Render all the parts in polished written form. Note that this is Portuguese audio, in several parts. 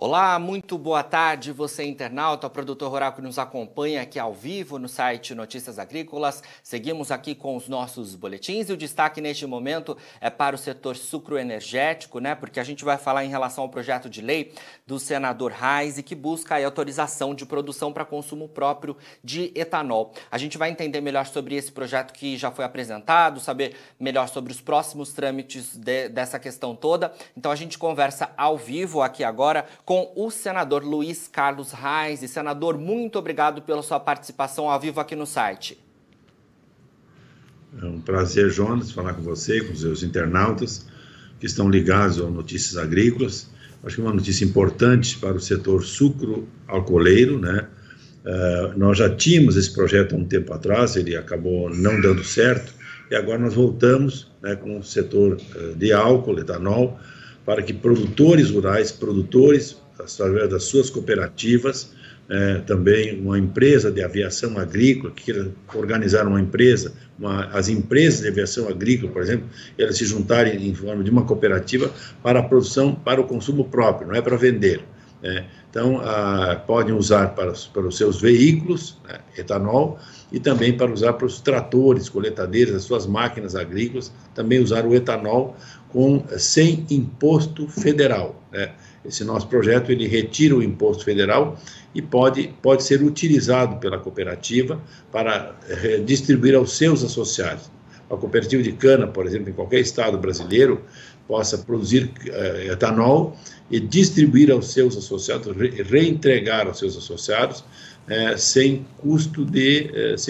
Olá, muito boa tarde, você internauta, produtor rural que nos acompanha aqui ao vivo no site Notícias Agrícolas. Seguimos aqui com os nossos boletins e o destaque neste momento é para o setor sucroenergético, porque a gente vai falar em relação ao projeto de lei do senador Reis que busca a autorização de produção para consumo próprio de etanol. A gente vai entender melhor sobre esse projeto que já foi apresentado, saber melhor sobre os próximos trâmites dessa questão toda. Então a gente conversa ao vivo aqui agora com o senador Luiz Carlos Reis. Senador, muito obrigado pela sua participação ao vivo aqui no site. É um prazer, Jonas, falar com você, com os seus internautas que estão ligados ao Notícias Agrícolas. Acho que é uma notícia importante para o setor sucro-alcooleiro, nós já tínhamos esse projeto há um tempo atrás, ele acabou não dando certo, e agora nós voltamos com o setor de álcool, etanol, para que produtores rurais, através das suas cooperativas, também uma empresa de aviação agrícola, que queira organizar uma empresa, as empresas de aviação agrícola, por exemplo, elas se juntarem em forma de uma cooperativa para a produção, para o consumo próprio, não é para vender. Então, podem usar para os seus veículos, etanol, e também para usar para os tratores, coletadeiras, as suas máquinas agrícolas, também usar o etanol sem imposto federal. Esse nosso projeto, ele retira o imposto federal e pode ser utilizado pela cooperativa para distribuir aos seus associados. A cooperativa de cana, por exemplo, em qualquer estado brasileiro, possa produzir etanol e distribuir aos seus associados, reentregar aos seus associados, sem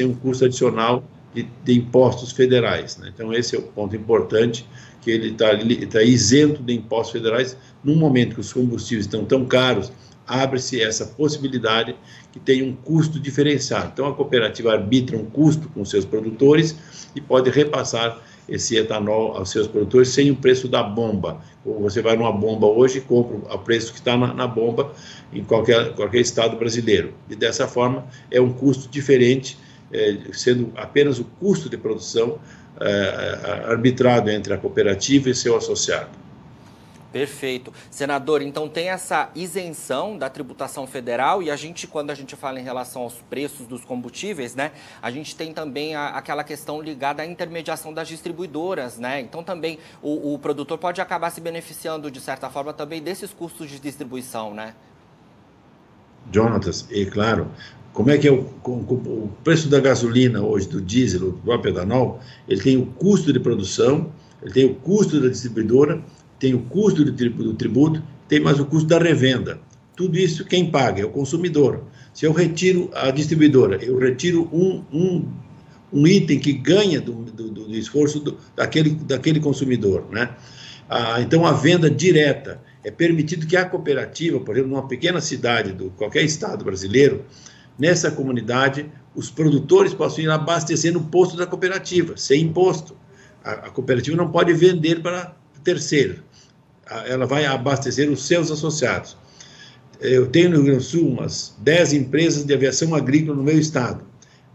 um custo adicional de impostos federais. Então, esse é o ponto importante, que ele está isento de impostos federais. No momento que os combustíveis estão tão caros, abre-se essa possibilidade que tem um custo diferenciado. Então, a cooperativa arbitra um custo com seus produtores e pode repassar esse etanol aos seus produtores sem o preço da bomba. Você vai numa bomba hoje e compra a preço que está na bomba em qualquer estado brasileiro. E dessa forma é um custo diferente, sendo apenas o custo de produção arbitrado entre a cooperativa e seu associado. Perfeito. Senador, então tem essa isenção da tributação federal e quando a gente fala em relação aos preços dos combustíveis, a gente tem também aquela questão ligada à intermediação das distribuidoras, Então também o produtor pode acabar se beneficiando, de certa forma, também desses custos de distribuição, Jonatas, e claro, como é que é o preço da gasolina hoje, do diesel, do próprio etanol? Ele tem o custo de produção, ele tem o custo da distribuidora, tem o custo do tributo, tem mais o custo da revenda. Tudo isso quem paga é o consumidor. Se eu retiro a distribuidora, eu retiro um item que ganha do esforço daquele consumidor, Então, a venda direta é permitido que a cooperativa, por exemplo, numa pequena cidade de qualquer estado brasileiro, nessa comunidade, os produtores possam ir abastecer no posto da cooperativa, sem imposto. A cooperativa não pode vender para terceiro. Ela vai abastecer os seus associados. Eu tenho no Rio Grande do Sul umas 10 empresas de aviação agrícola no meu estado.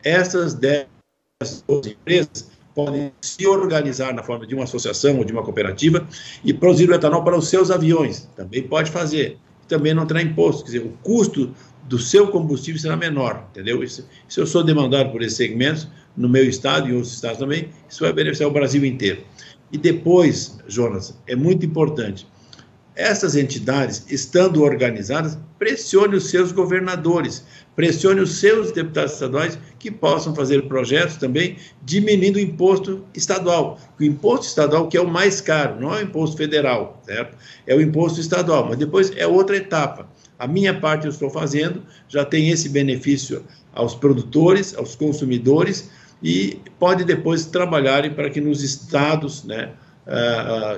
Essas 10 empresas podem se organizar na forma de uma associação ou de uma cooperativa e produzir o etanol para os seus aviões. Também pode fazer. Também não terá imposto. Quer dizer, o custo do seu combustível será menor, entendeu? Se eu sou demandado por esses segmentos, no meu estado e em outros estados também, isso vai beneficiar o Brasil inteiro. E depois, Jonas, é muito importante, essas entidades, estando organizadas, pressione os seus governadores, pressione os seus deputados estaduais que possam fazer projetos também diminuindo o imposto estadual. O imposto estadual que é o mais caro, não é o imposto federal, certo? É o imposto estadual, mas depois é outra etapa. A minha parte eu estou fazendo, já tem esse benefício aos produtores, aos consumidores, e pode depois trabalharem para que nos estados,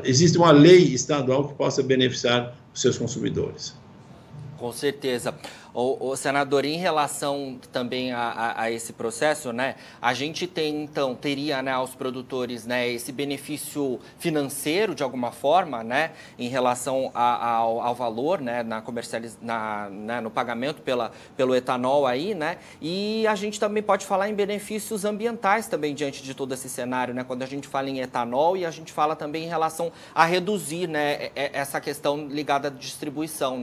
exista uma lei estadual que possa beneficiar os seus consumidores. Com certeza. O senador, em relação também a esse processo, a gente teria aos produtores esse benefício financeiro de alguma forma, em relação ao valor, no pagamento pelo etanol aí, e a gente também pode falar em benefícios ambientais também diante de todo esse cenário, quando a gente fala em etanol e a gente fala também em relação a reduzir, essa questão ligada à distribuição,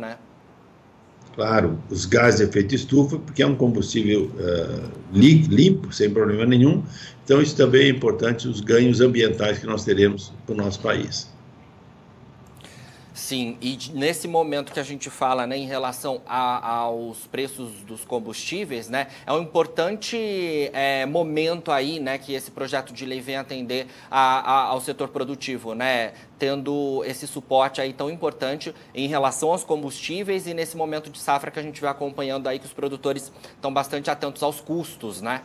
claro, os gases de efeito estufa, porque é um combustível limpo, sem problema nenhum. Então, isso também é importante, os ganhos ambientais que nós teremos para o nosso país. Sim, e nesse momento que a gente fala, né, em relação aos preços dos combustíveis, né, é um importante momento aí, né, que esse projeto de lei vem atender ao setor produtivo, né, tendo esse suporte aí tão importante em relação aos combustíveis e nesse momento de safra que a gente vai acompanhando aí que os produtores estão bastante atentos aos custos, né?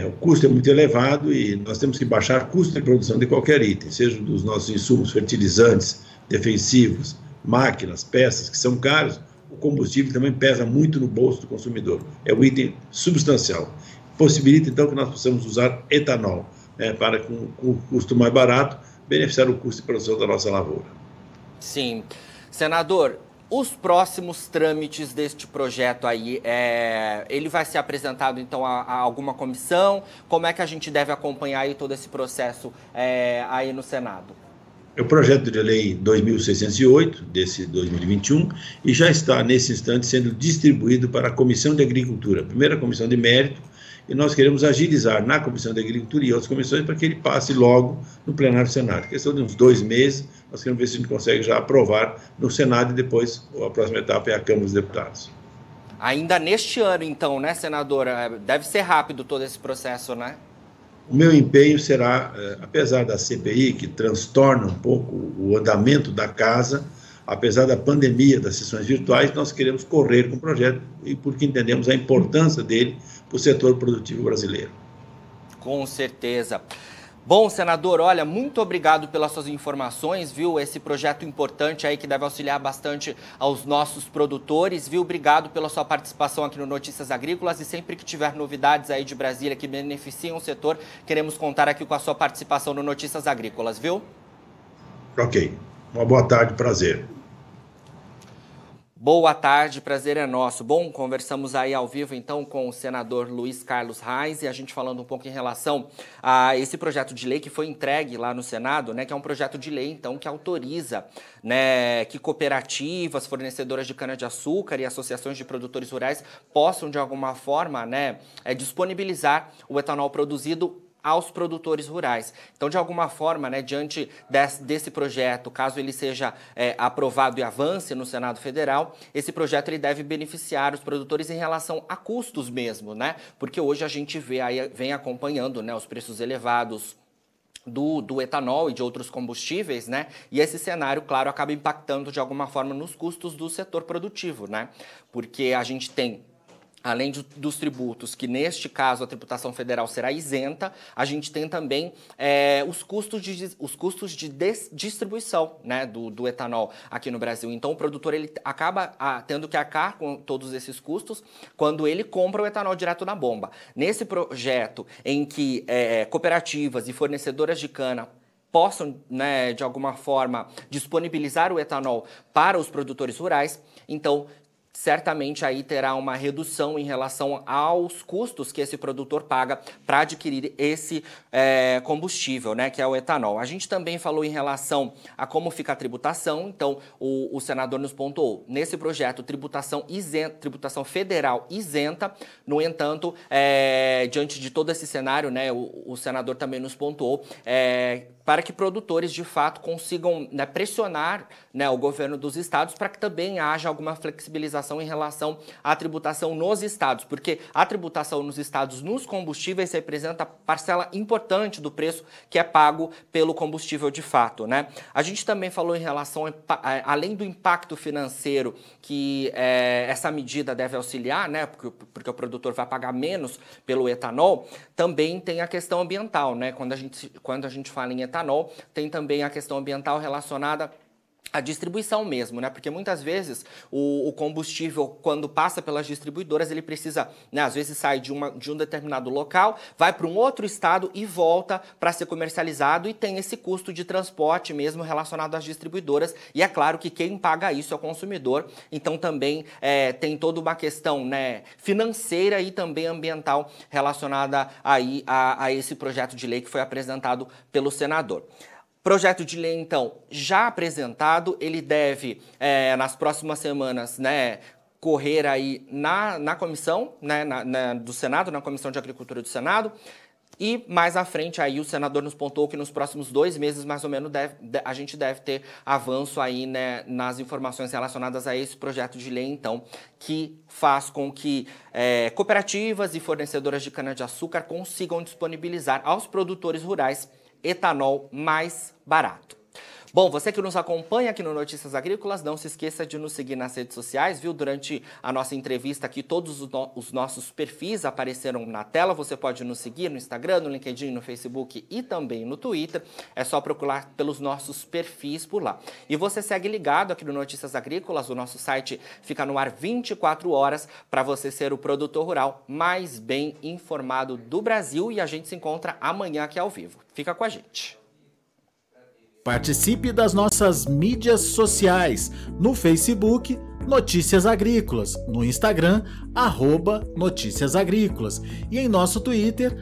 O custo é muito elevado e nós temos que baixar o custo de produção de qualquer item, seja dos nossos insumos, fertilizantes, defensivos, máquinas, peças, que são caros. O combustível também pesa muito no bolso do consumidor. É um item substancial. Possibilita, então, que nós possamos usar etanol, para, com o custo mais barato, beneficiar o custo de produção da nossa lavoura. Sim. Senador, os próximos trâmites deste projeto aí, ele vai ser apresentado, então, a alguma comissão? Como é que a gente deve acompanhar aí todo esse processo aí no Senado? É o projeto de lei 2608, desse 2021, e já está, nesse instante, sendo distribuído para a Comissão de Agricultura, a primeira comissão de mérito, e nós queremos agilizar na Comissão de Agricultura e outras comissões para que ele passe logo no plenário do Senado. Questão de uns 2 meses, nós queremos ver se a gente consegue já aprovar no Senado e depois a próxima etapa é a Câmara dos Deputados. Ainda neste ano, então, né, senadora? Deve ser rápido todo esse processo, né? O meu empenho será, apesar da CPI, que transtorna um pouco o andamento da casa, apesar da pandemia das sessões virtuais, nós queremos correr com o projeto e porque entendemos a importância dele para o setor produtivo brasileiro. Com certeza. Bom, senador, olha, muito obrigado pelas suas informações, viu? Esse projeto importante aí que deve auxiliar bastante aos nossos produtores, viu? Obrigado pela sua participação aqui no Notícias Agrícolas e sempre que tiver novidades aí de Brasília que beneficiam o setor, queremos contar aqui com a sua participação no Notícias Agrícolas, viu? Ok. Uma boa tarde, prazer. Boa tarde, prazer é nosso. Bom, conversamos aí ao vivo então com o senador Luiz Carlos Reis e a gente falando um pouco em relação a esse projeto de lei que foi entregue lá no Senado, né, que é um projeto de lei então que autoriza, né, que cooperativas, fornecedoras de cana-de-açúcar e associações de produtores rurais possam de alguma forma, né, disponibilizar o etanol produzido aos produtores rurais. Então, de alguma forma, né, diante desse projeto, caso ele seja aprovado e avance no Senado Federal, esse projeto ele deve beneficiar os produtores em relação a custos mesmo, né? Porque hoje a gente vem acompanhando, né, os preços elevados do etanol e de outros combustíveis, né? E esse cenário, claro, acaba impactando de alguma forma nos custos do setor produtivo, né? Porque a gente tem, além dos tributos, que neste caso a tributação federal será isenta, a gente tem também os custos de distribuição, né, do etanol aqui no Brasil. Então o produtor ele acaba tendo que arcar com todos esses custos quando ele compra o etanol direto na bomba. Nesse projeto em que cooperativas e fornecedoras de cana possam, né, de alguma forma, disponibilizar o etanol para os produtores rurais, então certamente aí terá uma redução em relação aos custos que esse produtor paga para adquirir esse combustível, né, que é o etanol. A gente também falou em relação a como fica a tributação, então o senador nos pontuou, nesse projeto, tributação federal isenta, no entanto, diante de todo esse cenário, né, o senador também nos pontuou, para que produtores, de fato, consigam, né, pressionar, né, o governo dos estados para que também haja alguma flexibilização em relação à tributação nos estados, porque a tributação nos estados nos combustíveis representa parcela importante do preço que é pago pelo combustível de fato, né? A gente também falou em relação, além do impacto financeiro que essa medida deve auxiliar, né, porque o produtor vai pagar menos pelo etanol, também tem a questão ambiental, né? Quando a gente fala em etanol, tem também a questão ambiental relacionada a distribuição mesmo, né? Porque muitas vezes o combustível, quando passa pelas distribuidoras, ele precisa, né, às vezes sai de um determinado local, vai para um outro estado e volta para ser comercializado e tem esse custo de transporte mesmo relacionado às distribuidoras. E é claro que quem paga isso é o consumidor, então também tem toda uma questão, né, financeira e também ambiental relacionada aí a esse projeto de lei que foi apresentado pelo senador. Projeto de lei, então, já apresentado, ele deve, nas próximas semanas, né, correr aí na comissão, né, do Senado, na Comissão de Agricultura do Senado, e mais à frente aí o senador nos pontuou que nos próximos 2 meses, mais ou menos, a gente deve ter avanço aí, né, nas informações relacionadas a esse projeto de lei, então, que faz com que cooperativas e fornecedoras de cana-de-açúcar consigam disponibilizar aos produtores rurais etanol mais barato. Bom, você que nos acompanha aqui no Notícias Agrícolas, não se esqueça de nos seguir nas redes sociais, viu? Durante a nossa entrevista aqui, todos os nossos perfis apareceram na tela. Você pode nos seguir no Instagram, no LinkedIn, no Facebook e também no Twitter. É só procurar pelos nossos perfis por lá. E você segue ligado aqui no Notícias Agrícolas, o nosso site fica no ar 24 horas para você ser o produtor rural mais bem informado do Brasil, e a gente se encontra amanhã aqui ao vivo. Fica com a gente. Participe das nossas mídias sociais, no Facebook, Notícias Agrícolas, no Instagram, @Notícias Agrícolas e em nosso Twitter,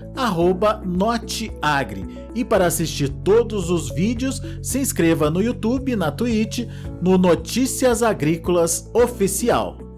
@Noteagri. E para assistir todos os vídeos, se inscreva no YouTube, na Twitch, no Notícias Agrícolas Oficial.